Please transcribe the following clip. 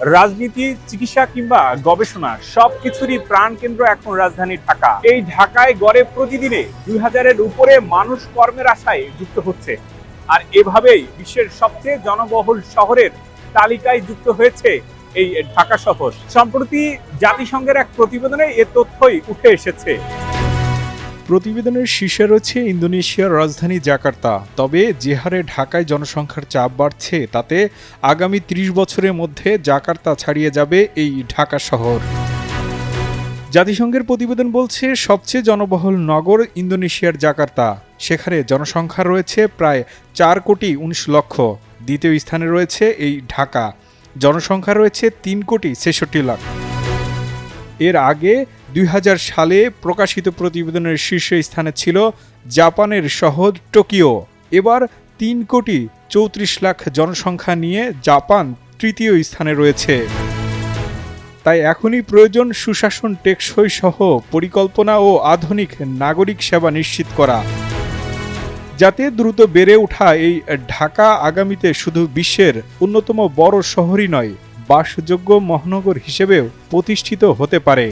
রাজনীতি, চিকিৎসা কিংবা গবেষণা সবকিছুরই প্রাণকেন্দ্র এখন রাজধানী ঢাকা। এই ঢাকায় গড়ে প্রতিদিনে 2000-এর উপরে মানুষ কর্মের আশায় যুক্ত হচ্ছে। আর এভাবেই বিশ্বের সবচেয়ে জনবহুল শহরের তালিকায় যুক্ত হয়েছে এই ঢাকা শহর। সম্প্রতি জাতিসংঘের এক প্রতিবেদনে এ তথ্যই উঠে এসেছে। প্রতিবেদনের শীর্ষে রয়েছে ইন্দোনেশিয়ার রাজধানী জাকার্তা। তবে যে হারে ঢাকায় জনসংখ্যার চাপ বাড়ছে, তাতে আগামী 30 বছরের মধ্যে জাকার্তা ছাড়িয়ে যাবে এই ঢাকা শহর। জাতিসংঘের প্রতিবেদন বলছে, সবচেয়ে জনবহুল নগর ইন্দোনেশিয়ার জাকার্তা। সেখানে জনসংখ্যা রয়েছে প্রায় 4,19 লক্ষ। দ্বিতীয় স্থানে রয়েছে এই ঢাকা, জনসংখ্যা রয়েছে 3,66 লাখ। এর আগে 2000 সালে প্রকাশিত প্রতিবেদনের শীর্ষ স্থানে ছিল জাপানের শহর টোকিও। এবার 3,34 লাখ জনসংখ্যা নিয়ে জাপান তৃতীয় স্থানে রয়েছে। তাই এখনই প্রয়োজন সুশাসন, টেকসই সহ পরিকল্পনা ও আধুনিক নাগরিক সেবা নিশ্চিত করা, যাতে দ্রুত বেড়ে ওঠা এই ঢাকা আগামীতে শুধু বিশ্বের অন্যতম বড় শহরই নয়, বাসযোগ্য মহানগর হিসেবেও প্রতিষ্ঠিত হতে পারে।